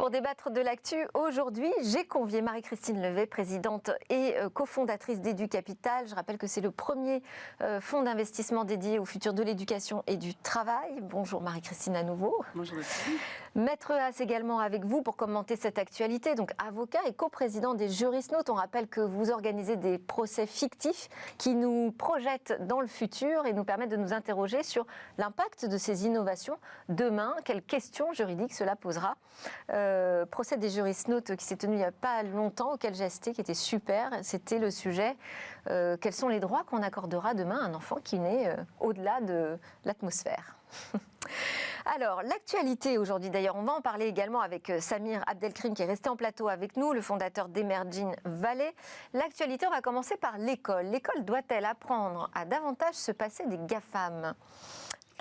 Pour débattre de l'actu, aujourd'hui, j'ai convié Marie-Christine Levet, présidente et cofondatrice d'Éducapital. Je rappelle que c'est le premier fonds d'investissement dédié au futur de l'éducation et du travail. Bonjour Marie-Christine à nouveau. Bonjour. Maître Haas également avec vous pour commenter cette actualité. Donc avocat et coprésident des Jurisnotes. On rappelle que vous organisez des procès fictifs qui nous projettent dans le futur et nous permettent de nous interroger sur l'impact de ces innovations demain. Quelles questions juridiques cela posera. Procès des Jurisnotes qui s'est tenu il n'y a pas longtemps, auquel j'ai assisté, qui était super. C'était le sujet quels sont les droits qu'on accordera demain à un enfant qui naît au-delà de l'atmosphère. Alors, l'actualité aujourd'hui, d'ailleurs, on va en parler également avec Samir Abdelkrim qui est resté en plateau avec nous, le fondateur d'Emerging Valley. L'actualité, on va commencer par l'école. L'école doit-elle apprendre à davantage se passer des GAFAM ?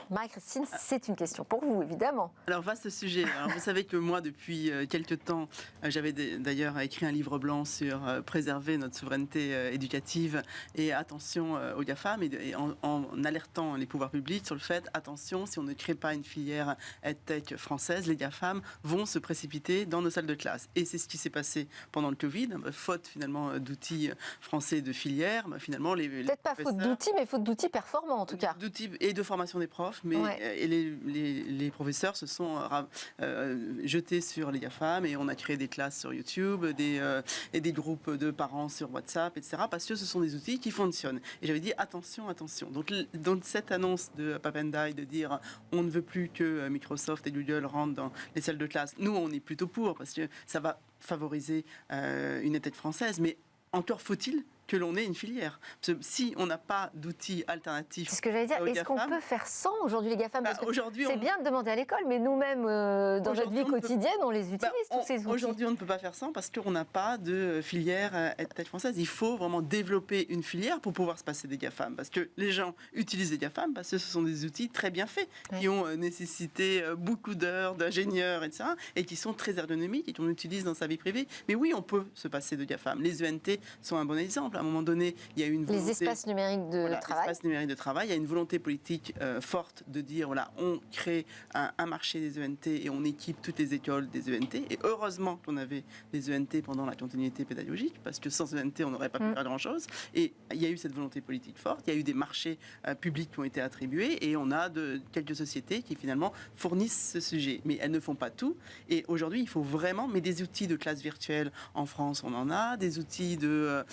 Marie-Christine, c'est une question pour vous, évidemment. Alors, vaste sujet. Alors, vous savez que moi, depuis quelques temps, j'avais d'ailleurs écrit un livre blanc sur préserver notre souveraineté éducative et attention aux GAFAM, et en alertant les pouvoirs publics sur le fait, attention, si on ne crée pas une filière EdTech française, les GAFAM vont se précipiter dans nos salles de classe. Et c'est ce qui s'est passé pendant le Covid, faute finalement d'outils français de filière. Finalement, peut-être pas faute d'outils, mais faute d'outils performants en tout cas. D'outils et de formation des profs. Mais et les professeurs se sont jetés sur les GAFAM et on a créé des classes sur YouTube, et des groupes de parents sur WhatsApp, etc. Parce que ce sont des outils qui fonctionnent. Et j'avais dit attention, attention. Donc dans cette annonce de Papendai de dire on ne veut plus que Microsoft et Google rentrent dans les salles de classe, nous on est plutôt pour parce que ça va favoriser une EdTech française. Mais encore faut-il que l'on ait une filière. Parce que si on n'a pas d'outils alternatifs... C'est ce que j'allais dire. Est-ce qu'on peut faire sans aujourd'hui les GAFAM ? Parce que c'est bien de demander à l'école, mais nous-mêmes, dans notre vie quotidienne, on les utilise, tous ces outils. Aujourd'hui, on ne peut pas faire sans parce qu'on n'a pas de filière EdTech française. Il faut vraiment développer une filière pour pouvoir se passer des GAFAM. Parce que les gens utilisent les GAFAM parce que ce sont des outils très bien faits, qui ont nécessité beaucoup d'heures, d'ingénieurs, etc. et qui sont très ergonomiques et qu'on utilise dans sa vie privée. Mais oui, on peut se passer de GAFAM. Les ENT sont un bon exemple. À un moment donné, il y a une volonté... Les espaces numériques de travail. Espaces numériques de travail. Il y a une volonté politique forte de dire, voilà, on crée un marché des ENT et on équipe toutes les écoles des ENT. Et heureusement qu'on avait des ENT pendant la continuité pédagogique, parce que sans ENT, on n'aurait pas pu faire grand-chose. Et il y a eu cette volonté politique forte. Il y a eu des marchés publics qui ont été attribués et on a quelques sociétés qui, finalement, fournissent ce sujet. Mais elles ne font pas tout. Et aujourd'hui, il faut vraiment... Mais des outils de classe virtuelle en France, on en a. Des outils de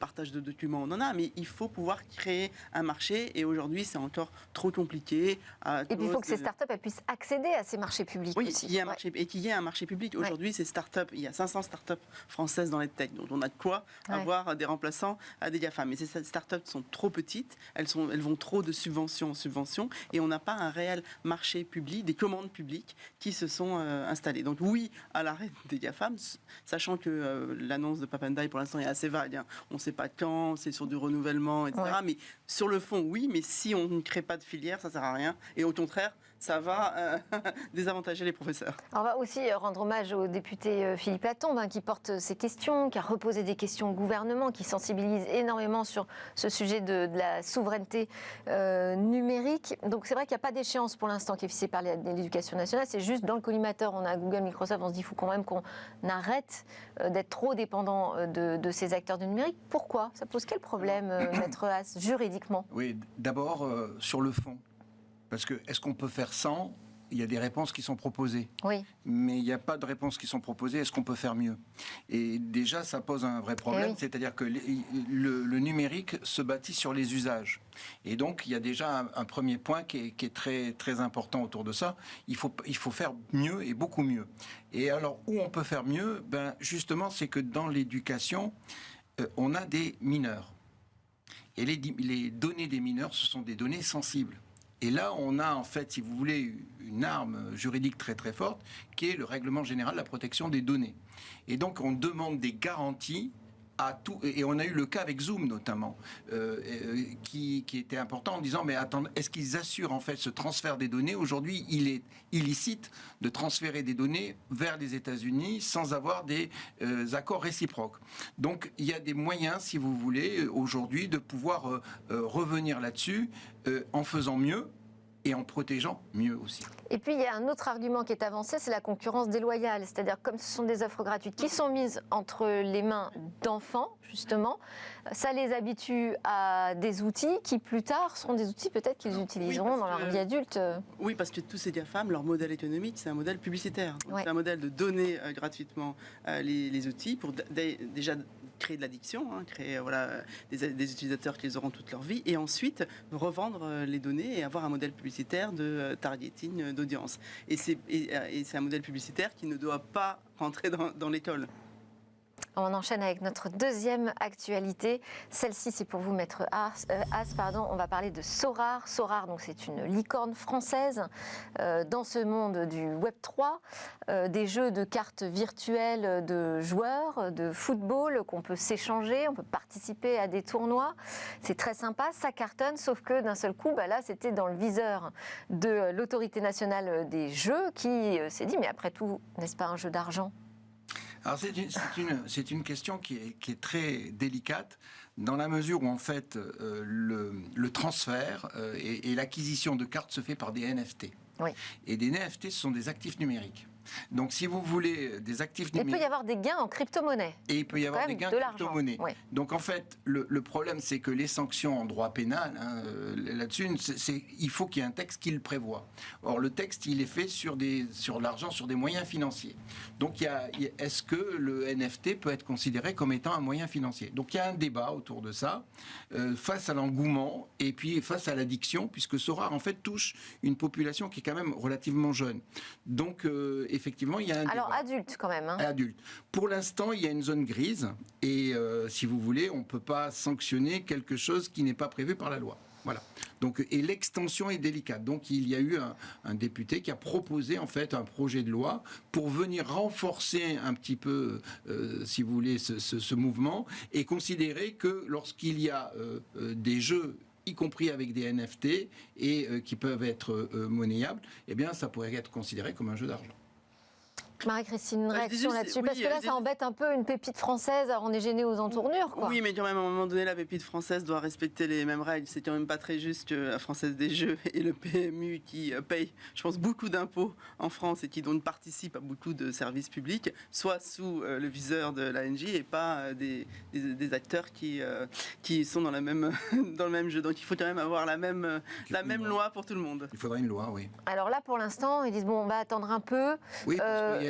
partage de documents, on en a, mais il faut pouvoir créer un marché et aujourd'hui c'est encore trop compliqué. Et puis il faut que ces startups puissent accéder à ces marchés publics aussi. Qu'il y ait un marché, et qu'il y ait un marché public. Aujourd'hui, ces startups, il y a 500 startups françaises dans les tech, donc on a de quoi avoir des remplaçants à des GAFAM. Mais ces startups sont trop petites, elles vont trop de subvention en subvention et on n'a pas un réel marché public, des commandes publiques qui se sont installées. Donc oui, à l'arrêt des GAFAM, sachant que l'annonce de Papendai pour l'instant est assez vague. On ne sait pas quand, c'est sur du renouvellement, etc. Mais sur le fond, oui, mais si on ne crée pas de filière, ça ne sert à rien. Et au contraire, ça va désavantager les professeurs. Alors, on va aussi rendre hommage au député Philippe Latombe, qui porte ces questions, qui a reposé des questions au gouvernement, qui sensibilise énormément sur ce sujet de la souveraineté numérique. Donc c'est vrai qu'il n'y a pas d'échéance pour l'instant qui est fixée par l'éducation nationale. C'est juste dans le collimateur, on a Google, Microsoft, on se dit qu'il faut quand même qu'on arrête d'être trop dépendant de ces acteurs du numérique. Pourquoi ? Ça pose quel problème, Maître Haas, juridiquement ? Oui, d'abord sur le fond. Parce que est-ce qu'on peut faire sans ? Il y a des réponses qui sont proposées. Oui. Mais il n'y a pas de réponses qui sont proposées. Est-ce qu'on peut faire mieux ? Et déjà, ça pose un vrai problème. Oui. C'est-à-dire que le numérique se bâtit sur les usages. Et donc, il y a déjà un premier point qui est très, très important autour de ça. Il faut faire mieux et beaucoup mieux. Et alors, où on peut faire mieux ? Justement, c'est que dans l'éducation, on a des mineurs. Et les données des mineurs, ce sont des données sensibles. Et là, on a en fait, si vous voulez, une arme juridique très très forte, qui est le règlement général de la protection des données. Et donc, on demande des garanties à tout, et on a eu le cas avec Zoom notamment, qui était important en disant mais attends, est-ce qu'ils assurent en fait ce transfert des données ? Aujourd'hui, il est illicite de transférer des données vers les États-Unis sans avoir des accords réciproques. Donc il y a des moyens, si vous voulez, aujourd'hui de pouvoir revenir là-dessus en faisant mieux et en protégeant mieux aussi. Et puis il y a un autre argument qui est avancé, c'est la concurrence déloyale. C'est-à-dire comme ce sont des offres gratuites qui sont mises entre les mains d'enfants, justement, ça les habitue à des outils qui plus tard seront des outils peut-être qu'ils utiliseront dans leur vie adulte. Oui, parce que tous ces GAFAM, leur modèle économique, c'est un modèle publicitaire. Donc, c'est un modèle de donner gratuitement les outils pour déjà créer de l'addiction, créer des utilisateurs qui les auront toute leur vie, et ensuite revendre les données et avoir un modèle publicitaire de targeting d'audience. Et c'est un modèle publicitaire qui ne doit pas rentrer dans l'école. On enchaîne avec notre deuxième actualité. Celle-ci, c'est pour vous, Maître As. On va parler de Sorare. Sorare, donc, c'est une licorne française dans ce monde du Web3, des jeux de cartes virtuelles de joueurs, de football qu'on peut s'échanger, on peut participer à des tournois. C'est très sympa, ça cartonne, sauf que d'un seul coup, là, c'était dans le viseur de l'autorité nationale des jeux qui s'est dit, mais après tout, n'est-ce pas un jeu d'argent ? Alors c'est une question qui est très délicate dans la mesure où en fait le transfert et l'acquisition de cartes se fait par des NFT. Oui. Et des NFT, ce sont des actifs numériques. Donc, si vous voulez des actifs numériques... Il peut y avoir des gains en crypto-monnaie. Et il peut y avoir des gains en crypto-monnaie. Oui. Donc, en fait, le problème, c'est que les sanctions en droit pénal, là-dessus, il faut qu'il y ait un texte qui le prévoit. Or, le texte, il est fait sur l'argent, sur des moyens financiers. Donc, est-ce que le NFT peut être considéré comme étant un moyen financier ? Donc, il y a un débat autour de ça, face à l'engouement et puis face à l'addiction, puisque Sorare, en fait, touche une population qui est quand même relativement jeune. Donc, effectivement, il y a un Alors, débat. adulte quand même. Adulte. Pour l'instant, il y a une zone grise et, si vous voulez, on ne peut pas sanctionner quelque chose qui n'est pas prévu par la loi. Voilà. Donc, et l'extension est délicate. Donc, il y a eu un député qui a proposé, en fait, un projet de loi pour venir renforcer un petit peu, si vous voulez, ce mouvement et considérer que lorsqu'il y a des jeux y compris avec des NFT et qui peuvent être monnayables, eh bien, ça pourrait être considéré comme un jeu d'argent. Marie-Christine, une réaction là-dessus, parce que là, ça embête un peu une pépite française, alors on est gêné aux entournures, quoi. Oui, mais quand même, à un moment donné, la pépite française doit respecter les mêmes règles. C'est quand même pas très juste que la Française des Jeux et le PMU qui paye, je pense, beaucoup d'impôts en France et qui donc participent à beaucoup de services publics, soit sous le viseur de l'ANJ et pas des acteurs qui sont dans le même jeu. Donc il faut quand même avoir la même loi pour tout le monde. Il faudrait une loi, oui. Alors là, pour l'instant, ils disent, bon, on va attendre un peu. Oui,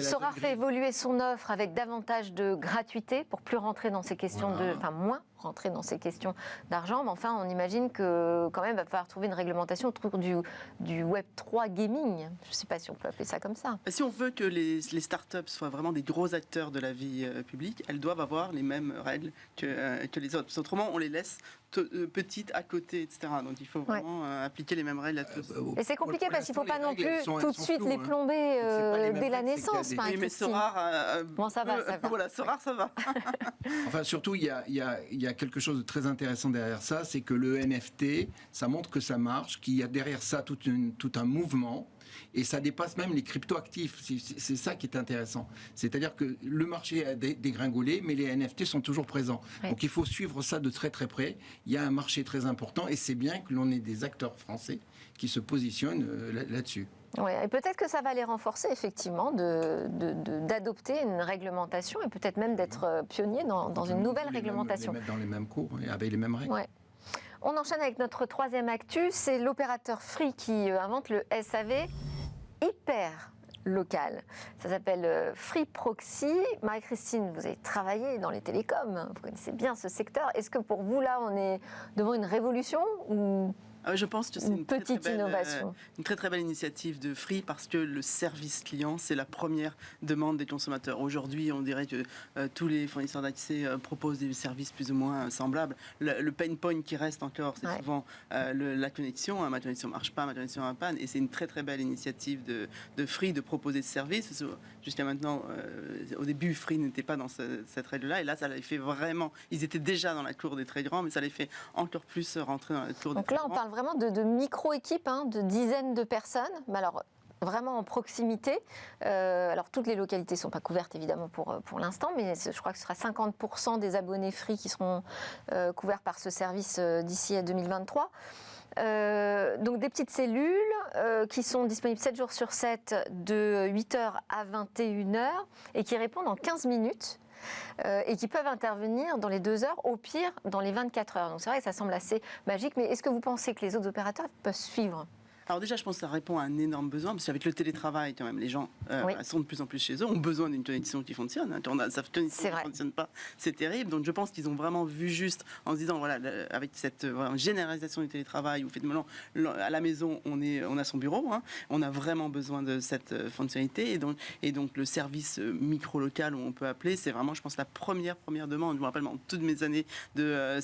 Sorare fait évoluer son offre avec davantage de gratuité pour plus rentrer dans ces questions moins rentrer dans ces questions d'argent. Mais enfin, on imagine que quand même, il va falloir trouver une réglementation autour du Web3 gaming. Je ne sais pas si on peut appeler ça comme ça. Si on veut que les startups soient vraiment des gros acteurs de la vie publique, elles doivent avoir les mêmes règles que les autres. Parce autrement, on les laisse petites à côté, etc. Donc il faut vraiment appliquer les mêmes règles à tous. Et c'est compliqué parce qu'il ne faut pas non plus tout de suite les plomber dès la naissance. Oui, mais Sorare, bon, ça va. Voilà, Sorare, ça va. Enfin, surtout, il y a quelque chose de très intéressant derrière ça, c'est que le NFT, ça montre que ça marche, qu'il y a derrière ça tout un mouvement. Et ça dépasse même les crypto-actifs. C'est ça qui est intéressant. C'est-à-dire que le marché a dégringolé, mais les NFT sont toujours présents. Oui. Donc il faut suivre ça de très très près. Il y a un marché très important et c'est bien que l'on ait des acteurs français qui se positionnent là-dessus. Oui, et peut-être que ça va les renforcer, effectivement, d'adopter une réglementation et peut-être même d'être pionnier dans une nouvelle réglementation. Les mettre dans les mêmes cours et avec les mêmes règles. Ouais. On enchaîne avec notre troisième actu, c'est l'opérateur Free qui invente le SAV hyper local. Ça s'appelle Free Proxy. Marie-Christine, vous avez travaillé dans les télécoms, vous connaissez bien ce secteur. Est-ce que pour vous, là, on est devant une révolution ou... Je pense que c'est une petite innovation. Une très très belle initiative de Free parce que le service client, c'est la première demande des consommateurs. Aujourd'hui, on dirait que tous les fournisseurs d'accès proposent des services plus ou moins semblables. Le pain point qui reste encore, c'est souvent la connexion. Ma connexion ne marche pas, ma connexion a un panne. Et c'est une très très belle initiative de Free de proposer ce service. Jusqu'à maintenant, au début, Free n'était pas dans cette règle-là. Et là, ça les fait vraiment... Ils étaient déjà dans la cour des très grands, mais ça les fait encore plus rentrer dans la cour des très grands. Donc là, on parle vraiment de micro-équipes, de dizaines de personnes, mais alors vraiment en proximité. Alors toutes les localités ne sont pas couvertes évidemment pour l'instant, mais je crois que ce sera 50% des abonnés Free qui seront couverts par ce service d'ici à 2023. Donc des petites cellules qui sont disponibles 7 jours sur 7 de 8h à 21h et qui répondent en 15 minutes. Et qui peuvent intervenir dans les 2 heures, au pire dans les 24 heures. Donc c'est vrai que ça semble assez magique, mais est-ce que vous pensez que les autres opérateurs peuvent suivre ? Alors déjà, je pense que ça répond à un énorme besoin, parce qu'avec le télétravail, quand même, les gens sont de plus en plus chez eux, ont besoin d'une connexion qui fonctionne. Hein. Quand sa connexion ne fonctionne pas, c'est terrible. Donc je pense qu'ils ont vraiment vu juste en se disant, voilà, avec cette généralisation du télétravail, où finalement, à la maison, on a son bureau, hein, on a vraiment besoin de cette fonctionnalité. Et donc le service micro-local où on peut appeler, c'est vraiment, je pense, la première demande. Je me rappelle, dans toutes mes années de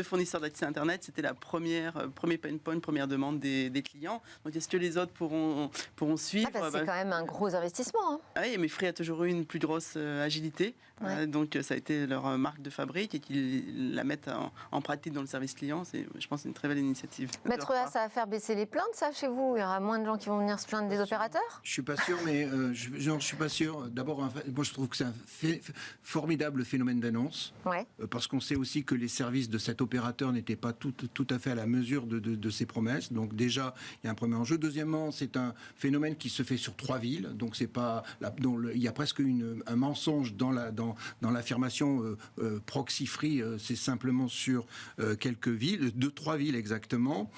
fournisseurs d'accès Internet, c'était la premier pain point, première demande des clients. Donc est-ce que les autres pourront suivre? C'est quand même un gros investissement. Hein. Oui, mais Free a toujours eu une plus grosse agilité. Ouais. Donc ça a été leur marque de fabrique et qu'ils la mettent en pratique dans le service client. C'est, je pense, une très belle initiative. Maître A, ça va faire baisser les plaintes, ça, chez vous? Il y aura moins de gens qui vont venir se plaindre des opérateurs? Je suis pas sûr, mais je suis pas sûr. D'abord, moi, je trouve que c'est un formidable phénomène d'annonce. Ouais. Parce qu'on sait aussi que les services de cet opérateur n'étaient pas tout à fait à la mesure de ses promesses. Donc déjà, il y a un premier enjeu. Deuxièmement, c'est un phénomène qui se fait sur 3 villes. Donc c'est pas il y a presque un mensonge dans l'affirmation proxy free. C'est simplement sur quelques villes, 2-3 villes exactement.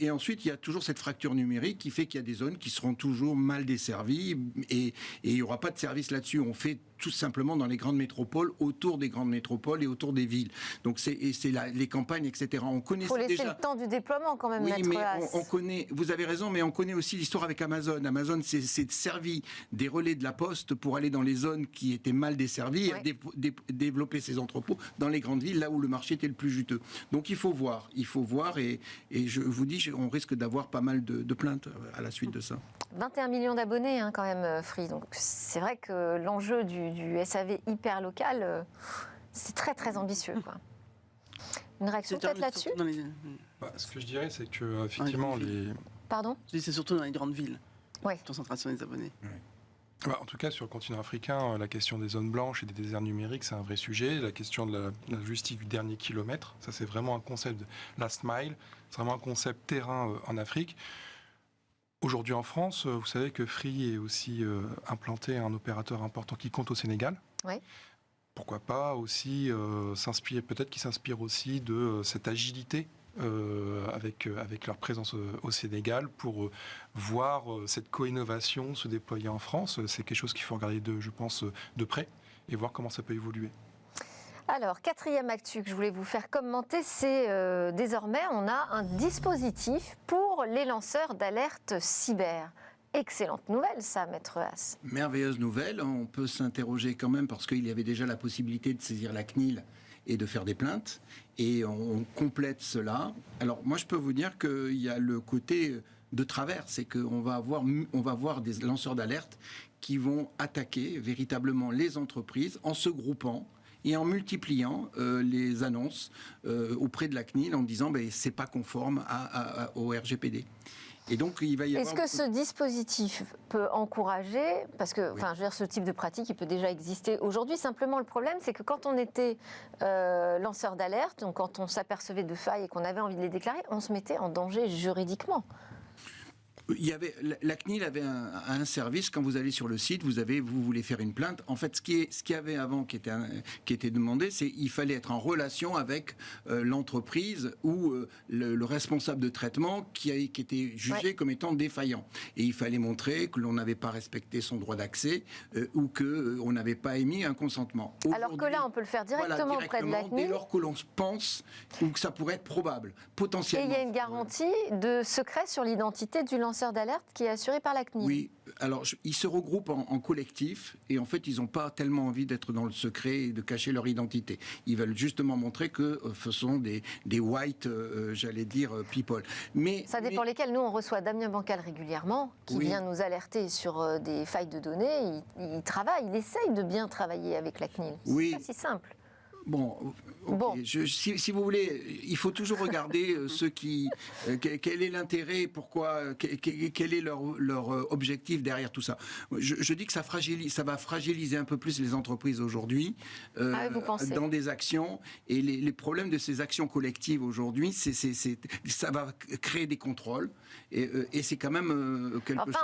Et ensuite, il y a toujours cette fracture numérique qui fait qu'il y a des zones qui seront toujours mal desservies et il n'y aura pas de service là-dessus. On fait tout simplement dans les grandes métropoles, autour des grandes métropoles et autour des villes. Donc c'est les campagnes, etc. On connaît déjà. Il faut laisser le temps du déploiement quand même, oui, Maître mais Haas. on connaît, vous avez raison, mais on connaît aussi l'histoire avec Amazon. Amazon s'est servi des relais de la Poste pour aller dans les zones qui étaient mal desservies et développer ses entrepôts dans les grandes villes, là où le marché était le plus juteux. Donc il faut voir et je vous dis, on risque d'avoir pas mal de plaintes à la suite de ça. 21 millions d'abonnés quand même, Free. Donc c'est vrai que l'enjeu du SAV hyper local, c'est très très ambitieux, quoi. Une réaction peut-être là-dessus? Ce que je dirais, c'est que effectivement Pardon? Je dis, c'est surtout dans les grandes villes. Oui. Concentration des abonnés. Oui. En tout cas, sur le continent africain, la question des zones blanches et des déserts numériques, c'est un vrai sujet. La question de la logistique du dernier kilomètre, ça c'est vraiment un concept de last mile, c'est vraiment un concept terrain en Afrique. Aujourd'hui en France, vous savez que Free est aussi implanté un opérateur important qui compte au Sénégal. Oui. Pourquoi pas aussi peut-être qu'ils s'inspirent aussi de cette agilité avec leur présence au Sénégal pour voir cette co-innovation se déployer en France. C'est quelque chose qu'il faut regarder je pense, de près et voir comment ça peut évoluer. Alors, 4e actu que je voulais vous faire commenter, c'est désormais, on a un dispositif pour les lanceurs d'alerte cyber. Excellente nouvelle, ça, Maître Haas. Merveilleuse nouvelle. On peut s'interroger quand même parce qu'il y avait déjà la possibilité de saisir la CNIL et de faire des plaintes. Et on complète cela. Alors, moi, je peux vous dire qu'il y a le côté de travers. C'est qu'on va avoir des lanceurs d'alerte qui vont attaquer véritablement les entreprises en se groupant et en multipliant les annonces auprès de la CNIL en disant c'est pas conforme au RGPD. Et donc, il va y avoir... Est-ce que ce dispositif peut encourager, parce que, je veux dire, ce type de pratique, il peut déjà exister aujourd'hui. Simplement, le problème, c'est que quand on était lanceur d'alerte, donc quand on s'apercevait de failles et qu'on avait envie de les déclarer, on se mettait en danger juridiquement. La CNIL avait un service, quand vous allez sur le site, vous voulez faire une plainte. En fait, ce qu'il y avait avant qui était demandé, c'est qu'il fallait être en relation avec l'entreprise ou le responsable de traitement qui était jugé comme étant défaillant. Et il fallait montrer que l'on n'avait pas respecté son droit d'accès ou qu'on n'avait pas émis un consentement. Alors que là, on peut le faire directement auprès de la CNIL. Dès lors que l'on pense ou que ça pourrait être probable, potentiellement. Et il y a une garantie de secret sur l'identité du lanceur d'alerte qui est assuré par la CNIL. Oui, alors ils se regroupent en collectif et en fait ils n'ont pas tellement envie d'être dans le secret et de cacher leur identité. Ils veulent justement montrer que ce sont des white, j'allais dire, people. Ça dépend lesquels. Nous on reçoit Damien Bancal régulièrement qui vient nous alerter sur des failles de données. Il travaille, il essaye de bien travailler avec la CNIL. C'est pas si simple. Bon, si vous voulez, il faut toujours regarder quel est l'intérêt, pourquoi, quel est leur objectif derrière tout ça. Je dis que ça va fragiliser un peu plus les entreprises aujourd'hui dans des actions, et les problèmes de ces actions collectives aujourd'hui, ça va créer des contrôles, et c'est quand même quelque chose...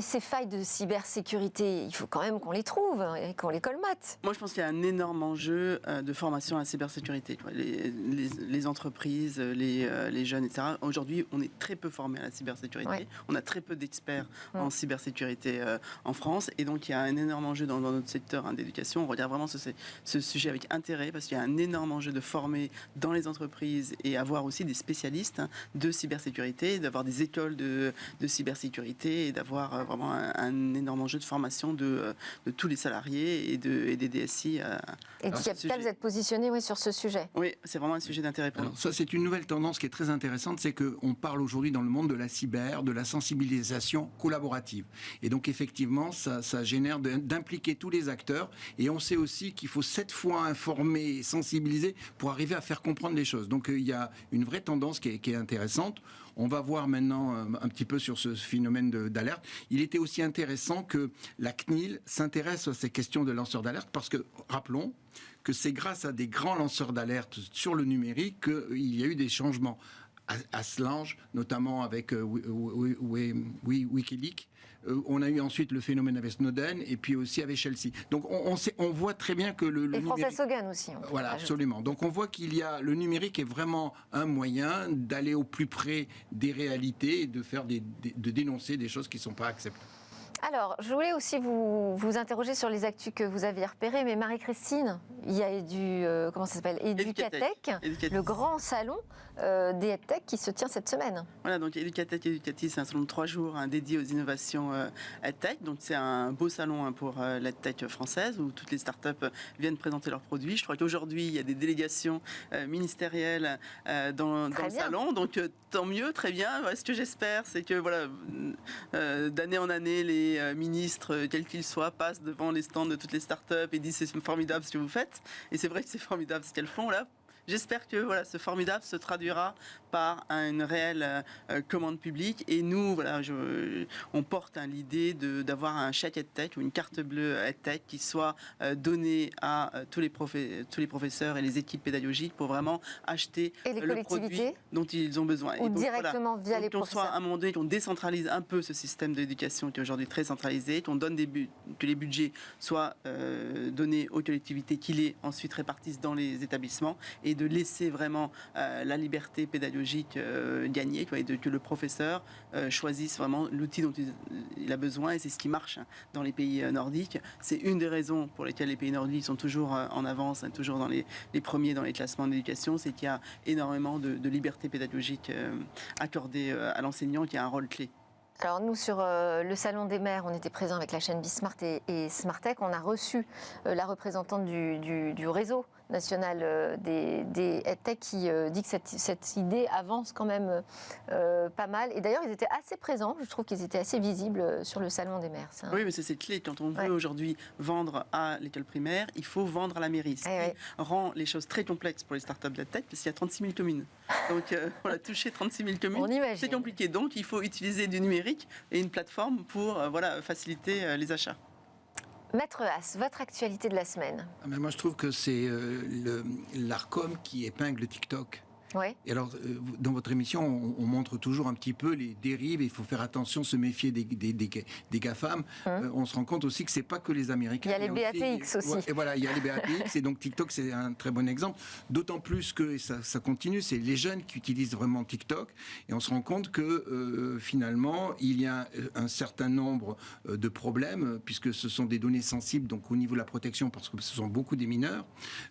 Ces failles de cybersécurité, il faut quand même qu'on les trouve et qu'on les colmate. Moi, je pense qu'il y a un énorme enjeu de formation à la cybersécurité. Les entreprises, les jeunes, etc. Aujourd'hui, on est très peu formés à la cybersécurité. Ouais. On a très peu d'experts en cybersécurité en France. Et donc, il y a un énorme enjeu dans notre secteur d'éducation. On regarde vraiment ce sujet avec intérêt, parce qu'il y a un énorme enjeu de former dans les entreprises et avoir aussi des spécialistes de cybersécurité, d'avoir des écoles de cybersécurité, et d'avoir vraiment un énorme enjeu de formation de tous les salariés et des DSI. Et du Capital, vous êtes positionné sur ce sujet. Oui, c'est vraiment un sujet d'intérêt pour nous. Ça, c'est une nouvelle tendance qui est très intéressante, c'est qu'on parle aujourd'hui dans le monde de la cyber, de la sensibilisation collaborative. Et donc, effectivement, ça génère d'impliquer tous les acteurs. Et on sait aussi qu'il faut 7 fois informer et sensibiliser pour arriver à faire comprendre les choses. Donc, il y a une vraie tendance qui est intéressante. On va voir maintenant un petit peu sur ce phénomène d'alerte. Il était aussi intéressant que la CNIL s'intéresse à ces questions de lanceurs d'alerte, parce que, rappelons, que c'est grâce à des grands lanceurs d'alerte sur le numérique qu'il y a eu des changements. À Slange, notamment avec Wikileaks. On a eu ensuite le phénomène avec Snowden, et puis aussi avec Chelsea. Donc on voit très bien que le et numérique... Frances Haugen aussi. Voilà, absolument. Donc on voit le numérique est vraiment un moyen d'aller au plus près des réalités et de dénoncer des choses qui ne sont pas acceptables. Alors, je voulais aussi vous interroger sur les actus que vous aviez repérées, mais Marie-Christine, il y a comment ça s'appelle, Educatech, le grand salon des EdTech qui se tient cette semaine. Voilà, donc Educatech, c'est un salon de 3 jours dédié aux innovations EdTech. Donc c'est un beau salon pour l'EdTech française, où toutes les startups viennent présenter leurs produits. Je crois qu'aujourd'hui, il y a des délégations ministérielles dans le salon, donc tant mieux, très bien. Ce que j'espère, c'est que d'année en année, les ministres, quels qu'ils soient, passent devant les stands de toutes les startups et disent c'est formidable ce que vous faites. Et c'est vrai que c'est formidable ce qu'elles font là. J'espère que ce formidable se traduira par une réelle commande publique. Et nous, on porte l'idée d'avoir un chèque EdTech ou une carte bleue EdTech qui soit donnée à tous les professeurs et les équipes pédagogiques pour vraiment acheter le produit dont ils ont besoin. Ou donc, directement via les professeurs. Soit à un moment donné qu'on décentralise un peu ce système d'éducation qui est aujourd'hui très centralisé, qu'on donne que les budgets soient donnés aux collectivités, qui les ensuite répartissent dans les établissements, et de laisser vraiment la liberté pédagogique gagner, et que le professeur choisisse vraiment l'outil dont il a besoin. Et c'est ce qui marche dans les pays nordiques. C'est une des raisons pour lesquelles les pays nordiques sont toujours en avance, toujours dans les premiers dans les classements d'éducation, c'est qu'il y a énormément de liberté pédagogique accordée à l'enseignant, qui a un rôle clé. Alors nous, sur le Salon des maires, on était présents avec la chaîne Bismart et Smartech. On a reçu la représentante du réseau national des EdTech qui dit que cette idée avance quand même pas mal. Et d'ailleurs, ils étaient assez présents. Je trouve qu'ils étaient assez visibles sur le Salon des maires. Oui, mais c'est clé. Quand on veut aujourd'hui vendre à l'école primaire, il faut vendre à la mairie. Ce qui rend les choses très complexes pour les startups d'EdTech, parce qu'il y a 36 000 communes. Donc, toucher 36 000 communes, c'est compliqué. Donc, il faut utiliser du numérique et une plateforme pour faciliter les achats. Maître Haas, votre actualité de la semaine. Moi, je trouve que c'est l'Arcom qui épingle TikTok. Ouais. Et alors, dans votre émission, on montre toujours un petit peu les dérives. Il faut faire attention, se méfier des GAFAM. On se rend compte aussi que c'est pas que les Américains. Il y a les BATX aussi. Et voilà, il y a les BATX. Et donc TikTok, c'est un très bon exemple. D'autant plus que ça continue. C'est les jeunes qui utilisent vraiment TikTok. Et on se rend compte que finalement, il y a un certain nombre de problèmes, puisque ce sont des données sensibles. Donc au niveau de la protection, parce que ce sont beaucoup des mineurs,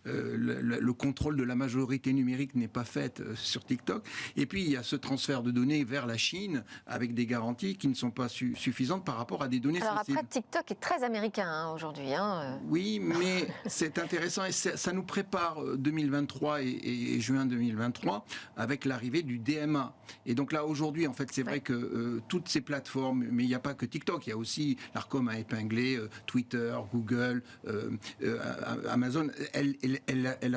le contrôle de la majorité numérique n'est pas fait Internet sur TikTok. Et puis, il y a ce transfert de données vers la Chine avec des garanties qui ne sont pas suffisantes par rapport à des données Alors sensibles. après, TikTok est très américain aujourd'hui. Oui, mais c'est intéressant et ça nous prépare 2023 et juin 2023 avec l'arrivée du DMA. Et donc là, aujourd'hui, en fait, c'est vrai que toutes ces plateformes, mais il n'y a pas que TikTok, il y a aussi, l'ARCOM a épinglé Twitter, Google, Amazon, elle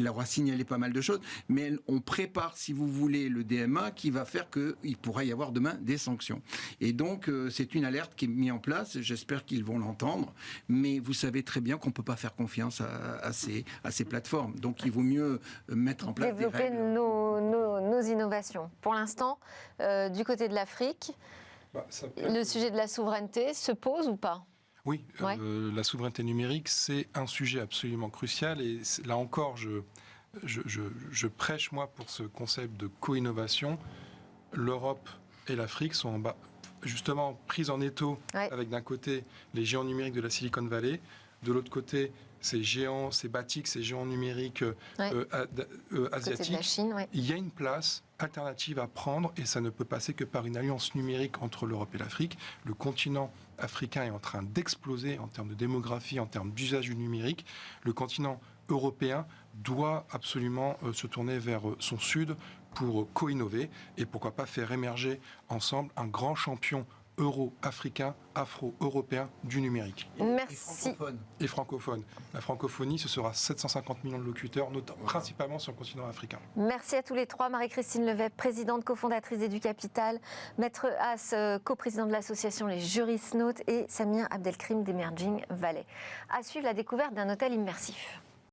aura signalé pas mal de choses, mais on prépare, si vous voulez, le DMA qui va faire qu'il pourra y avoir demain des sanctions. Et donc, c'est une alerte qui est mise en place, j'espère qu'ils vont l'entendre, mais vous savez très bien qu'on ne peut pas faire confiance à ces plateformes. Donc, il vaut mieux mettre en place développer des règles. nos innovations. Pour l'instant, du côté de l'Afrique, le sujet de la souveraineté se pose ou pas ? Oui, la souveraineté numérique, c'est un sujet absolument crucial. Et là encore, je prêche, moi, pour ce concept de co-innovation. L'Europe et l'Afrique sont justement prises en étau avec d'un côté les géants numériques de la Silicon Valley, de l'autre côté ces géants, ces BATIC, ces géants numériques asiatiques. De la Chine, Il y a une place alternative à prendre et ça ne peut passer que par une alliance numérique entre l'Europe et l'Afrique. Le continent africain est en train d'exploser en termes de démographie, en termes d'usage du numérique. Le continent européen doit absolument se tourner vers son sud pour co-innover et pourquoi pas faire émerger ensemble un grand champion euro-africain, afro-européen du numérique. Merci. Et francophone. La francophonie, ce sera 750 millions de locuteurs, principalement sur le continent africain. Merci à tous les trois. Marie-Christine Levet, présidente, cofondatrice d'Edu Capital, Maître Haas, coprésident de l'association Les Jurisnautes et Samir Abdelkrim d'Emerging Valley. À suivre la découverte d'un hôtel immersif.